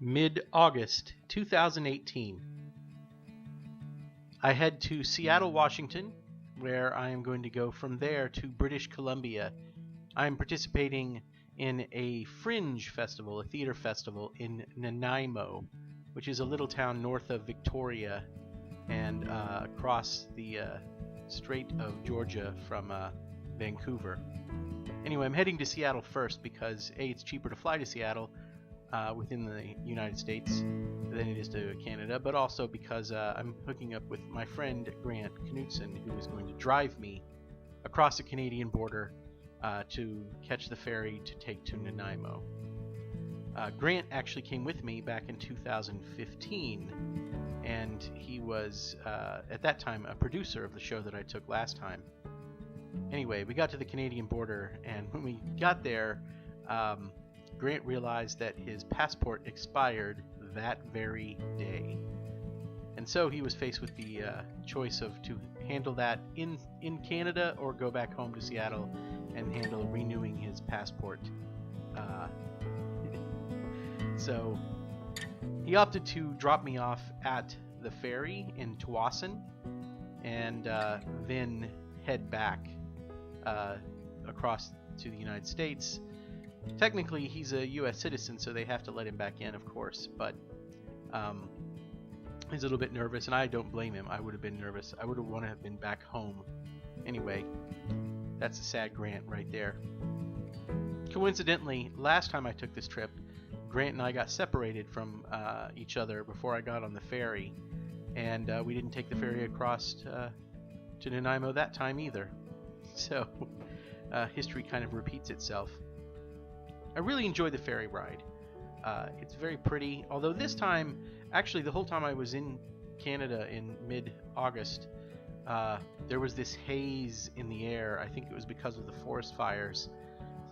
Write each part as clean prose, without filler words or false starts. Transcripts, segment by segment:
Mid-August 2018. I head to Seattle, Washington, where I am going to go from there to British Columbia. I am participating in a fringe festival, a theater festival in Nanaimo, which is a little town north of Victoria and across the Strait of Georgia from Vancouver. Anyway, I'm heading to Seattle first because A, it's cheaper to fly to Seattle within the United States than it is to Canada, but also because I'm hooking up with my friend Grant Knutson, who is going to drive me across the Canadian border to catch the ferry to take to Nanaimo. Grant actually came with me back in 2015, and he was, at that time, a producer of the show that I took last time. Anyway, we got to the Canadian border, and when we got there, Grant realized that his passport expired that very day. And so he was faced with the choice of to handle that in Canada or go back home to Seattle and handle renewing his passport. So he opted to drop me off at the ferry in Tawasin and then head back across to the United States. Technically, he's a U.S. citizen, so they have to let him back in, of course, but he's a little bit nervous, and I don't blame him. I would have been nervous. I would have wanted to have been back home. Anyway, that's a sad Grant right there. Coincidentally, last time I took this trip, Grant and I got separated from each other before I got on the ferry, and we didn't take the ferry across to Nanaimo that time either. So history kind of repeats itself. I really enjoyed the ferry ride. It's very pretty, although this time, actually the whole time I was in Canada in mid-August, there was this haze in the air. I think it was because of the forest fires,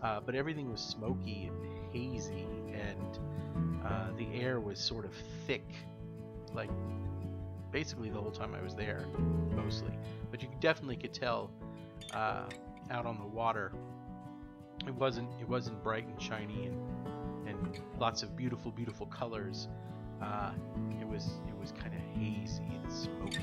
but everything was smoky and hazy, and the air was sort of thick, like basically the whole time I was there, mostly. But you definitely could tell out on the water. It wasn't bright and shiny and lots of beautiful colors. It was kind of hazy and smoky.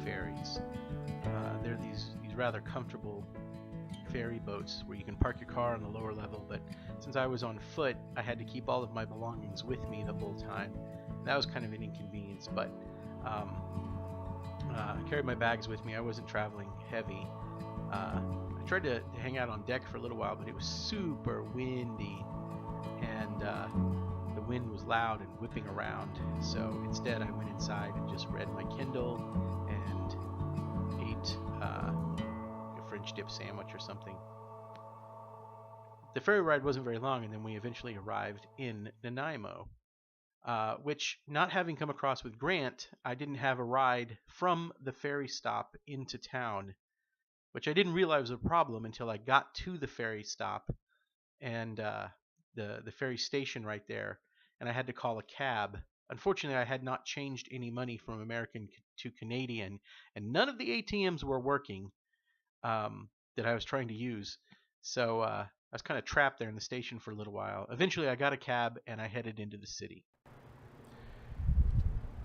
Ferries. They're these rather comfortable ferry boats where you can park your car on the lower level, but since I was on foot, I had to keep all of my belongings with me the whole time. That was kind of an inconvenience, but I carried my bags with me. I wasn't traveling heavy. I tried to hang out on deck for a little while, but it was super windy, and the wind was loud and whipping around. So instead, I went inside and just read my Kindle and ate a French dip sandwich or something. The ferry ride wasn't very long, and then we eventually arrived in Nanaimo, which, not having come across with Grant, I didn't have a ride from the ferry stop into town, which I didn't realize was a problem until I got to the ferry stop and the ferry station right there, and I had to call a cab. Unfortunately, I had not changed any money from American to Canadian, and none of the ATMs were working that I was trying to use. So I was kind of trapped there in the station for a little while. Eventually, I got a cab, and I headed into the city.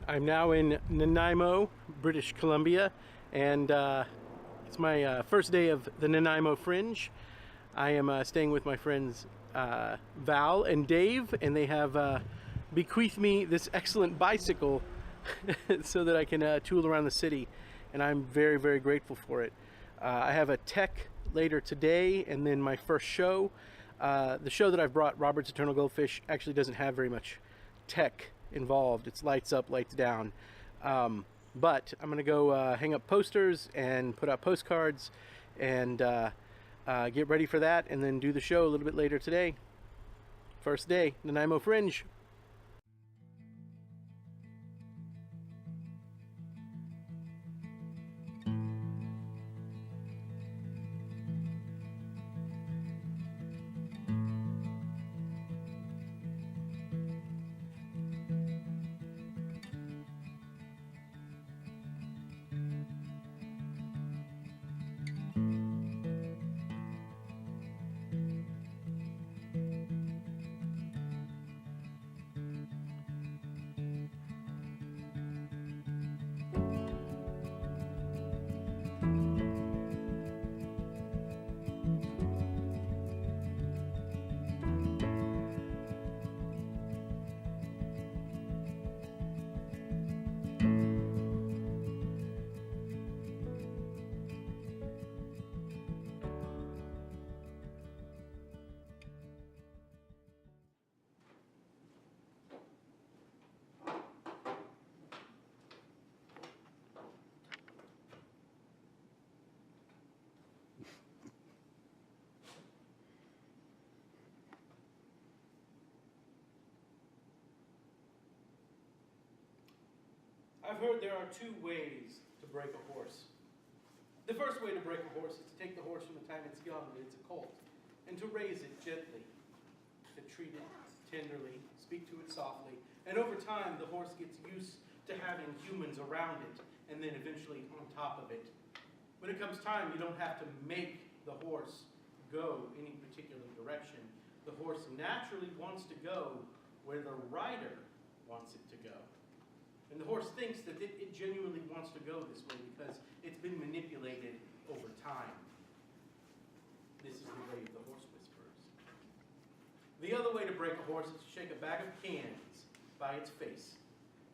I'm now in Nanaimo, British Columbia, and it's my first day of the Nanaimo Fringe. I am staying with my friends Val and Dave, and they have bequeathed me this excellent bicycle so that I can tool around the city, and I'm very, very grateful for it. I have a tech later today, and then my first show. The show that I've brought, Robert's Eternal Goldfish, actually doesn't have very much tech involved. It's lights up, lights down. But I'm going to go hang up posters and put out postcards and get ready for that, and then do the show a little bit later today. First day, Nanaimo Fringe. I've heard there are two ways to break a horse. The first way to break a horse is to take the horse from the time it's young, when it's a colt, and to raise it gently, to treat it tenderly, speak to it softly, and over time the horse gets used to having humans around it, and then eventually on top of it. When it comes time, you don't have to make the horse go any particular direction. The horse naturally wants to go where the rider wants it to go. And the horse thinks that it genuinely wants to go this way because it's been manipulated over time. This is the way of the horse whisperers. The other way to break a horse is to shake a bag of cans by its face,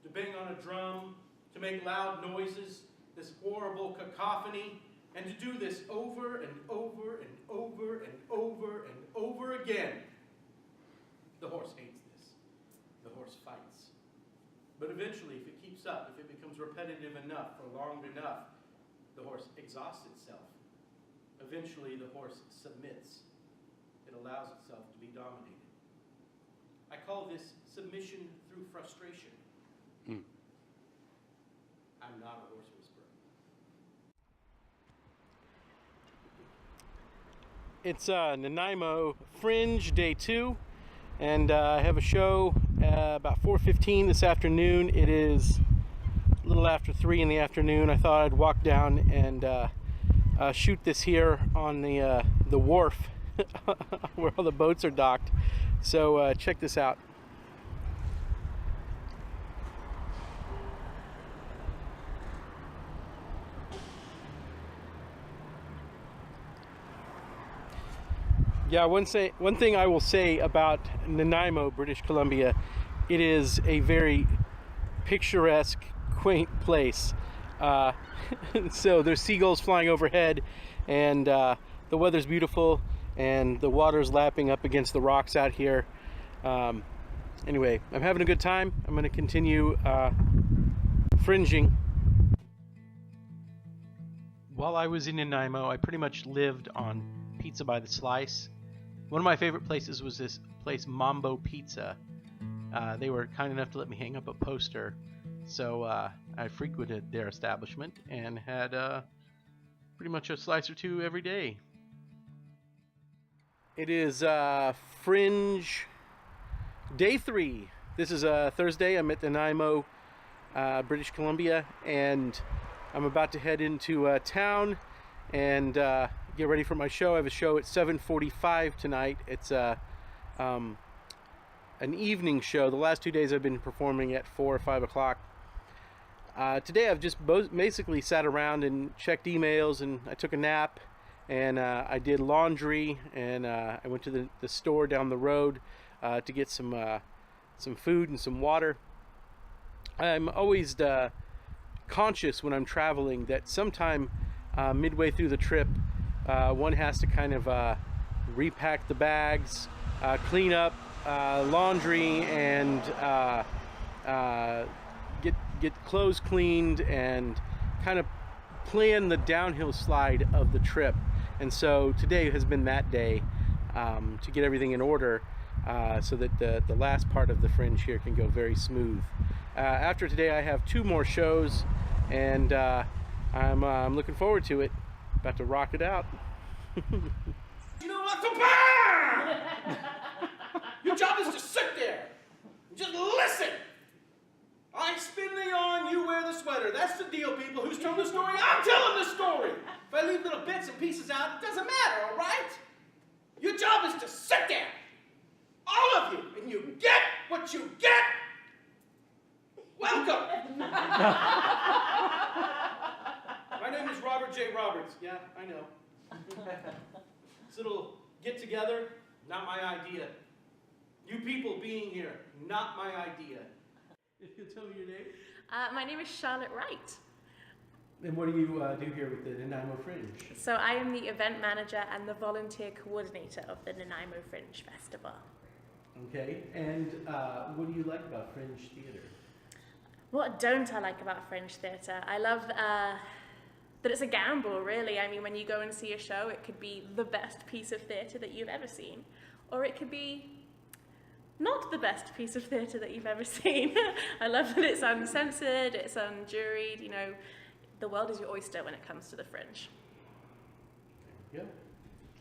to bang on a drum, to make loud noises, this horrible cacophony, and to do this over and over and over and over and over again. The horse hates this. The horse fights. But eventually, if it keeps up, if it becomes repetitive enough for long enough, the horse exhausts itself. Eventually, the horse submits. It allows itself to be dominated. I call this submission through frustration. I'm not a horse whisperer. It's Nanaimo Fringe Day 2, and I have a show about 4:15 this afternoon. It is a little after 3 in the afternoon. I thought I'd walk down and shoot this here on the wharf where all the boats are docked. So check this out. Yeah, one thing I will say about Nanaimo, British Columbia, it is a very picturesque, quaint place. So there's seagulls flying overhead, and the weather's beautiful, and the water's lapping up against the rocks out here. Anyway, I'm having a good time. I'm going to continue fringing. While I was in Nanaimo, I pretty much lived on pizza by the slice. One of my favorite places was this place, Mambo Pizza. They were kind enough to let me hang up a poster, so I frequented their establishment and had pretty much a slice or two every day. It is Fringe Day 3. This is Thursday. I'm at Nanaimo, British Columbia, and I'm about to head into town and get ready for my show. I have a show at 7:45 tonight. It's an evening show. The last 2 days I've been performing at 4 or 5 o'clock. Today I've just basically sat around and checked emails, and I took a nap, and I did laundry, and I went to the store down the road to get some food and some water. I'm always conscious when I'm traveling that sometime midway through the trip, one has to kind of repack the bags, clean up laundry, and get clothes cleaned, and kind of plan the downhill slide of the trip. And so today has been that day to get everything in order so that the last part of the Fringe here can go very smooth. After today I have 2 more shows, and I'm looking forward to it. About to rock it out. You know what? Your job is to sit there and just listen. I spin the yarn, you wear the sweater. That's the deal, people. Who's telling the story? I'm telling the story. If I leave little bits and pieces out, it doesn't matter, all right? Your job is to sit there, all of you, and you get what you get. Welcome. My name is Robert J. Roberts. Yeah, I know. This little get-together, not my idea. You people being here, not my idea. You can tell me your name? My name is Charlotte Wright. And what do you do here with the Nanaimo Fringe? So I am the event manager and the volunteer coordinator of the Nanaimo Fringe Festival. Okay, and what do you like about Fringe theater? What don't I like about Fringe theatre? I love that it's a gamble, really. I mean, when you go and see a show, it could be the best piece of theatre that you've ever seen, or it could be not the best piece of theatre that you've ever seen. I love that it's uncensored, it's unjuried, you know, the world is your oyster when it comes to the Fringe. Yeah.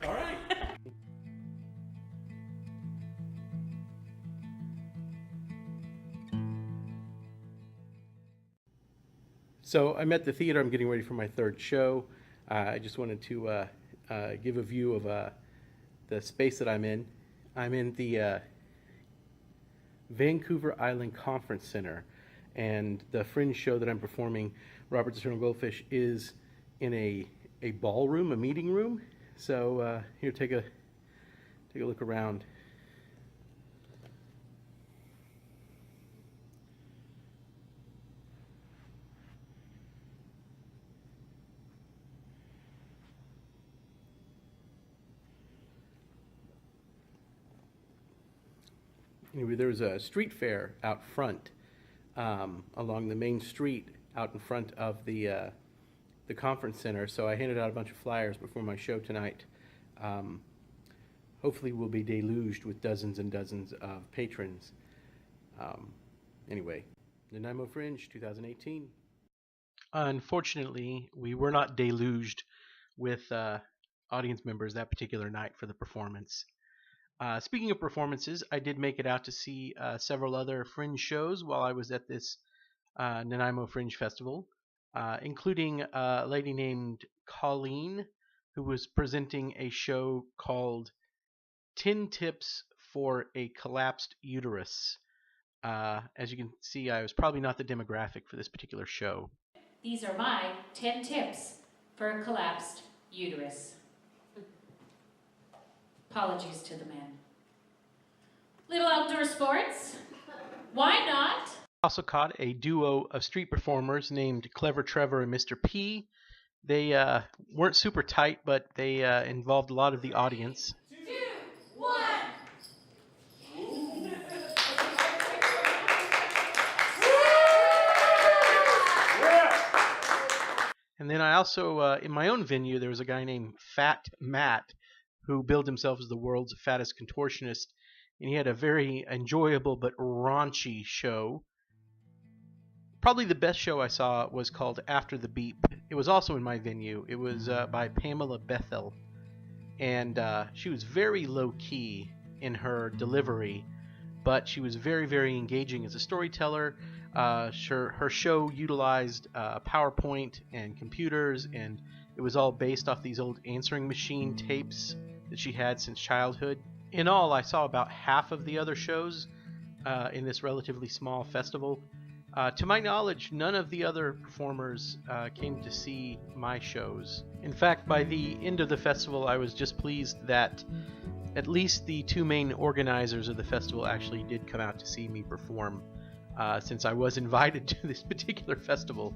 All right. So I'm at the theater. I'm getting ready for my third show. I just wanted to give a view of the space that I'm in. I'm in the Vancouver Island Conference Center, and the Fringe show that I'm performing, Robert's Eternal Goldfish, is in a ballroom, a meeting room. So here, take a look around. Anyway, there's a street fair out front, along the main street out in front of the conference center. So I handed out a bunch of flyers before my show tonight. Hopefully we'll be deluged with dozens and dozens of patrons. Anyway, Nanaimo Fringe 2018. Unfortunately, we were not deluged with audience members that particular night for the performance. Speaking of performances, I did make it out to see several other Fringe shows while I was at this Nanaimo Fringe Festival, including a lady named Colleen, who was presenting a show called 10 Tips for a Collapsed Uterus. As you can see, I was probably not the demographic for this particular show. These are my 10 tips for a collapsed uterus. Apologies to the men. Little outdoor sports. Why not? I also caught a duo of street performers named Clever Trevor and Mr. P. They weren't super tight, but they involved a lot of the audience. 2, 1. And then I also, in my own venue, there was a guy named Fat Matt who billed himself as the world's fattest contortionist, and he had a very enjoyable but raunchy show. Probably the best show I saw was called After the Beep. It was also in my venue. It was by Pamela Bethel, and she was very low-key in her delivery, but she was very, very engaging as a storyteller. Her show utilized PowerPoint and computers, and it was all based off these old answering machine tapes that she had since childhood. In all, I saw about half of the other shows in this relatively small festival. To my knowledge, none of the other performers came to see my shows. In fact, by the end of the festival, I was just pleased that at least the two main organizers of the festival actually did come out to see me perform, since I was invited to this particular festival.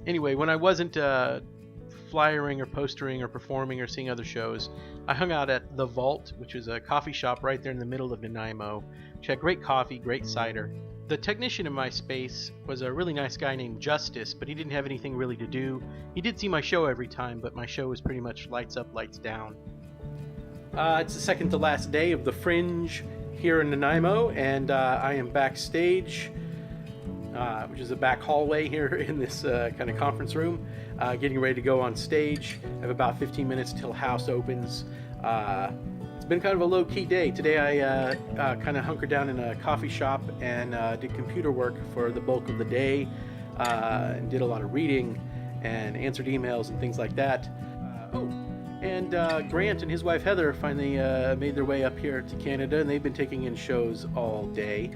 Anyway, when I wasn't flyering or postering or performing or seeing other shows, I hung out at The Vault, which is a coffee shop right there in the middle of Nanaimo, which had great coffee, great cider. The technician in my space was a really nice guy named Justice, but he didn't have anything really to do. He did see my show every time, but my show was pretty much lights up, lights down. It's the second to last day of the Fringe here in Nanaimo, and I am backstage, which is a back hallway here in this kind of conference room, getting ready to go on stage. I have about 15 minutes till house opens. It's been kind of a low-key day. Today I kind of hunkered down in a coffee shop and did computer work for the bulk of the day, and did a lot of reading and answered emails and things like that. And Grant and his wife Heather finally made their way up here to Canada, and they've been taking in shows all day.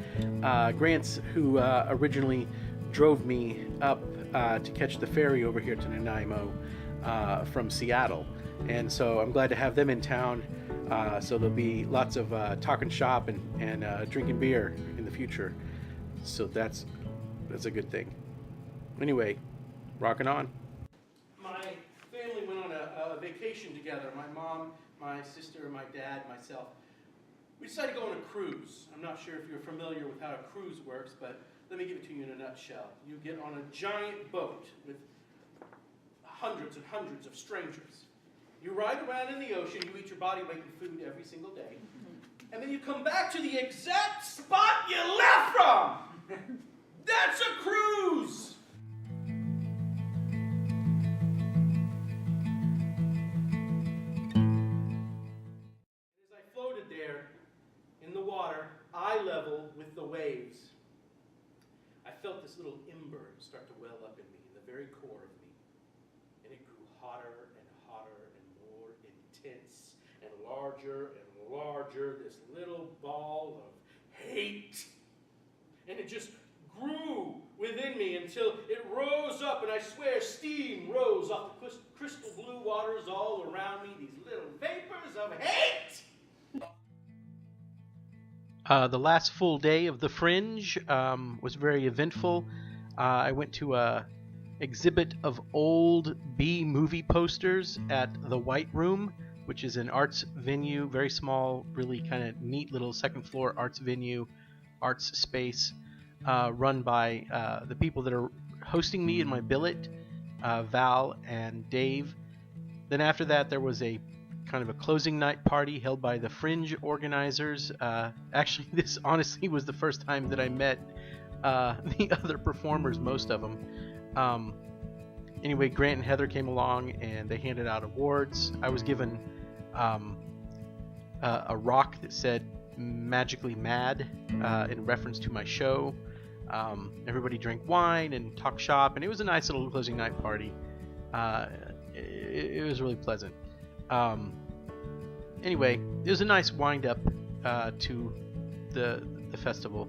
Grant's who originally drove me up to catch the ferry over here to Nanaimo from Seattle. And so I'm glad to have them in town. So there'll be lots of talking shop and drinking beer in the future. So that's a good thing. Anyway, rocking on. My family went on a vacation together. My mom, my sister, my dad, myself. We decided to go on a cruise. I'm not sure if you're familiar with how a cruise works, but let me give it to you in a nutshell. You get on a giant boat with hundreds and hundreds of strangers. You ride around in the ocean, you eat your body weight in food every single day, and then you come back to the exact spot you left from. That's a cruise. As I floated there in the water, eye level with the waves, I felt this little ember start to well up in me, in the very core of me. And it grew hotter and hotter and more intense and larger, this little ball of hate. And it just grew within me until it rose up, and I swear steam rose off the crystal blue waters all around me, these little vapors of hate. The last full day of the Fringe was very eventful. I went to a exhibit of old B movie posters at the White Room, which is an arts venue, very small, really kind of neat little second floor arts venue, arts space, run by the people that are hosting me in my billet, Val and Dave. Then after that, there was a kind of a closing night party held by the Fringe organizers. Actually, this honestly was the first time that I met the other performers, most of them. Anyway, Grant and Heather came along and they handed out awards. I was given a rock that said "Magically Mad" in reference to my show. Everybody drank wine and talked shop, and it was a nice little closing night party. It was really pleasant. Anyway, it was a nice wind-up to the festival.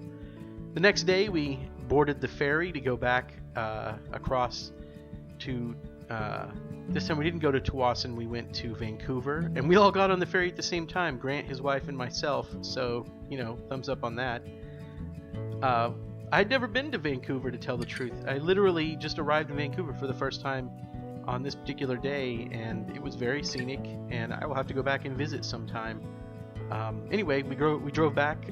The next day, we boarded the ferry to go back across to... this time we didn't go to Tawasin, we went to Vancouver, and we all got on the ferry at the same time, Grant, his wife, and myself, so, you know, thumbs up on that. I'd never been to Vancouver, to tell the truth. I literally just arrived in Vancouver for the first time on this particular day, and it was very scenic, and I will have to go back and visit sometime. Anyway, we drove back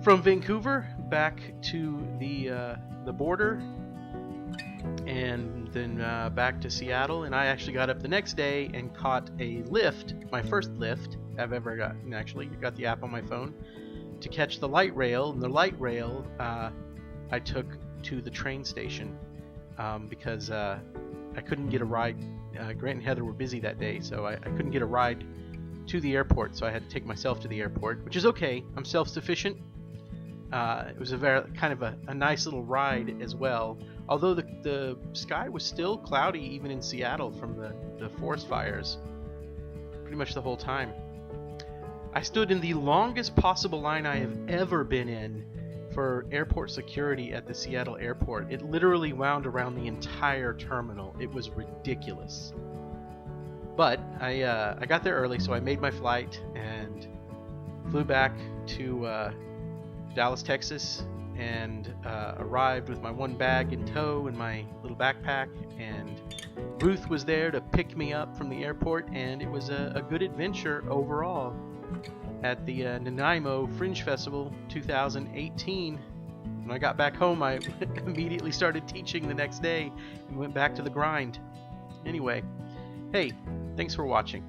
from Vancouver back to the border, and then back to Seattle, and I actually got up the next day and caught a lift, my first lift I've ever gotten. Actually, got the app on my phone to catch the light rail, and the light rail I took to the train station because I couldn't get a ride. Grant and Heather were busy that day, so I couldn't get a ride to the airport, so I had to take myself to the airport, which is okay. I'm self-sufficient. It was a very kind of a nice little ride as well, although the sky was still cloudy even in Seattle from the forest fires pretty much the whole time. I stood in the longest possible line I have ever been in for airport security at the Seattle airport. It literally wound around the entire terminal. It was ridiculous. But I got there early, so I made my flight and flew back to Dallas, Texas, and arrived with my one bag in tow and my little backpack, and Ruth was there to pick me up from the airport, and it was a good adventure overall at the Nanaimo Fringe Festival 2018. When I got back home, I immediately started teaching the next day and went back to the grind. Anyway, hey, thanks for watching.